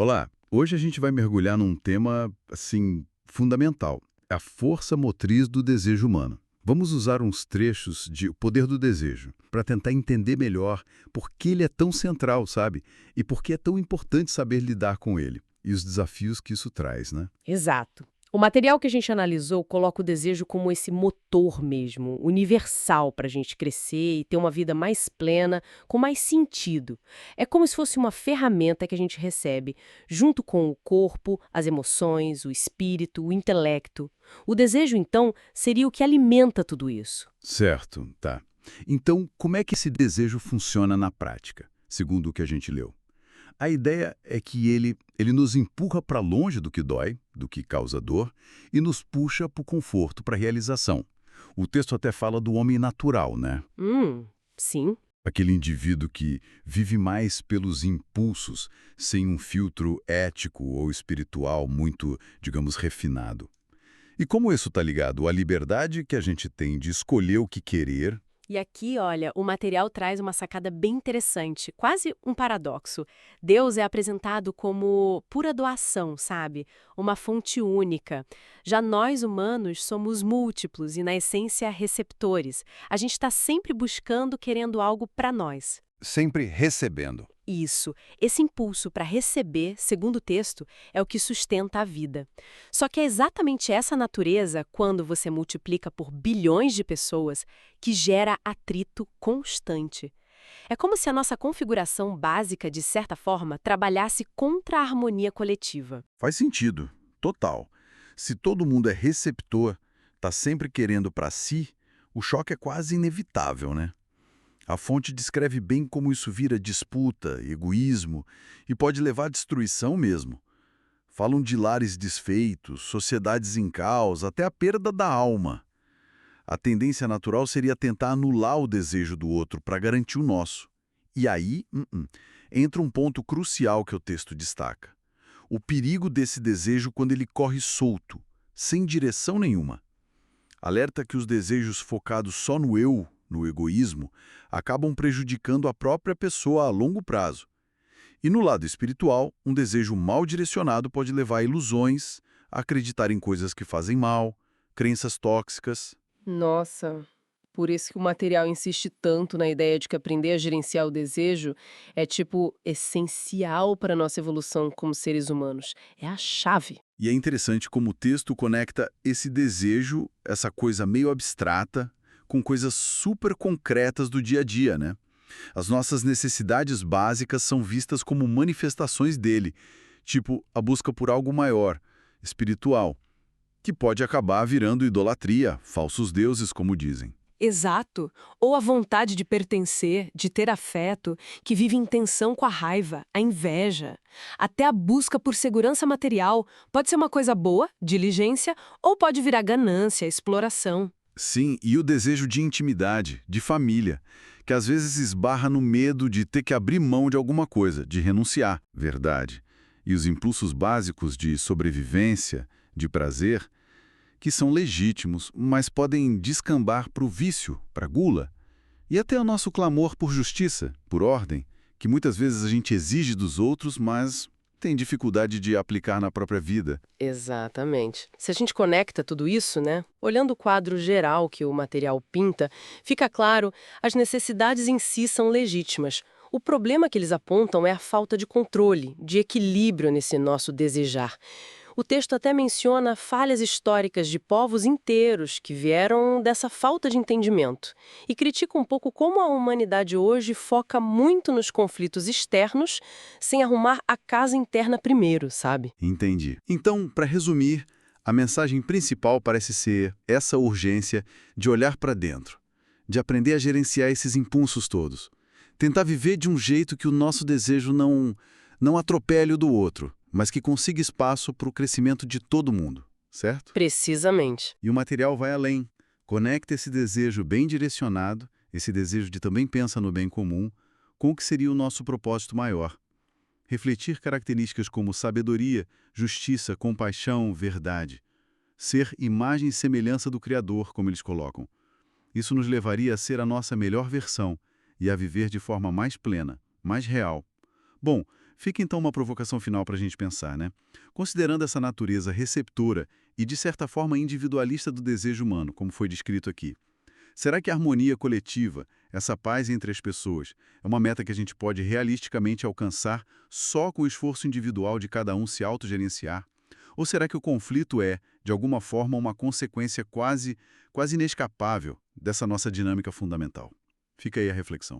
Olá, hoje a gente vai mergulhar num tema, assim, fundamental, a força motriz do desejo humano. Vamos usar uns trechos de O Poder do Desejo para tentar entender melhor por que ele é tão central, sabe? E por que é tão importante saber lidar com ele e os desafios que isso traz, né? Exato. O material que a gente analisou coloca o desejo como esse motor mesmo, universal para a gente crescer e ter uma vida mais plena, com mais sentido. É como se fosse uma ferramenta que a gente recebe, junto com o corpo, as emoções, o espírito, o intelecto. O desejo, então, seria o que alimenta tudo isso. Certo, tá. Então, como é que esse desejo funciona na prática, segundo o que a gente leu? A ideia é que ele nos empurra para longe do que dói, do que causa dor, e nos puxa para o conforto, para a realização. O texto até fala do homem natural, né? Sim. Aquele indivíduo que vive mais pelos impulsos, sem um filtro ético ou espiritual muito, digamos, refinado. E como isso está ligado à liberdade que a gente tem de escolher o que querer. E aqui, olha, o material traz uma sacada bem interessante, quase um paradoxo. Deus é apresentado como pura doação, sabe? Uma fonte única. Já nós, humanos, somos múltiplos e, na essência, receptores. A gente está sempre buscando, querendo algo para nós. Sempre recebendo. Isso, esse impulso para receber, segundo o texto, é o que sustenta a vida. Só que é exatamente essa natureza, quando você multiplica por bilhões de pessoas, que gera atrito constante. É como se a nossa configuração básica, de certa forma, trabalhasse contra a harmonia coletiva. Faz sentido, total. Se todo mundo é receptor, está sempre querendo para si, o choque é quase inevitável, né? A fonte descreve bem como isso vira disputa, egoísmo e pode levar à destruição mesmo. Falam de lares desfeitos, sociedades em caos, até a perda da alma. A tendência natural seria tentar anular o desejo do outro para garantir o nosso. E aí, entra um ponto crucial que o texto destaca. O perigo desse desejo quando ele corre solto, sem direção nenhuma. Alerta que os desejos focados só no eu, no egoísmo, acabam prejudicando a própria pessoa a longo prazo. E no lado espiritual, um desejo mal direcionado pode levar a ilusões, a acreditar em coisas que fazem mal, crenças tóxicas. Nossa, por isso que o material insiste tanto na ideia de que aprender a gerenciar o desejo é, tipo, essencial para a nossa evolução como seres humanos. É a chave. E é interessante como o texto conecta esse desejo, essa coisa meio abstrata, com coisas super concretas do dia a dia, né? As nossas necessidades básicas são vistas como manifestações dele, tipo a busca por algo maior, espiritual, que pode acabar virando idolatria, falsos deuses, como dizem. Exato. Ou a vontade de pertencer, de ter afeto, que vive em tensão com a raiva, a inveja. Até a busca por segurança material pode ser uma coisa boa, diligência, ou pode virar ganância, exploração. Sim, e o desejo de intimidade, de família, que às vezes esbarra no medo de ter que abrir mão de alguma coisa, de renunciar, verdade. E os impulsos básicos de sobrevivência, de prazer, que são legítimos, mas podem descambar para o vício, para a gula. E até o nosso clamor por justiça, por ordem, que muitas vezes a gente exige dos outros, mas tem dificuldade de aplicar na própria vida. Exatamente. Se a gente conecta tudo isso, né? Olhando o quadro geral que o material pinta, fica claro, as necessidades em si são legítimas. O problema que eles apontam é a falta de controle, de equilíbrio nesse nosso desejar. O texto até menciona falhas históricas de povos inteiros que vieram dessa falta de entendimento e critica um pouco como a humanidade hoje foca muito nos conflitos externos sem arrumar a casa interna primeiro, sabe? Entendi. Então, para resumir, a mensagem principal parece ser essa urgência de olhar para dentro, de aprender a gerenciar esses impulsos todos. Tentar viver de um jeito que o nosso desejo não atropele o do outro, mas que consiga espaço para o crescimento de todo mundo, certo? Precisamente. E o material vai além. Conecta esse desejo bem direcionado, esse desejo de também pensar no bem comum, com o que seria o nosso propósito maior. Refletir características como sabedoria, justiça, compaixão, verdade. Ser imagem e semelhança do Criador, como eles colocam. Isso nos levaria a ser a nossa melhor versão e a viver de forma mais plena, mais real. Bom, Fica então uma provocação final para a gente pensar, né? Considerando essa natureza receptora e, de certa forma, individualista do desejo humano, como foi descrito aqui, será que a harmonia coletiva, essa paz entre as pessoas, é uma meta que a gente pode realisticamente alcançar só com o esforço individual de cada um se autogerenciar? Ou será que o conflito é, de alguma forma, uma consequência quase inescapável dessa nossa dinâmica fundamental? Fica aí a reflexão.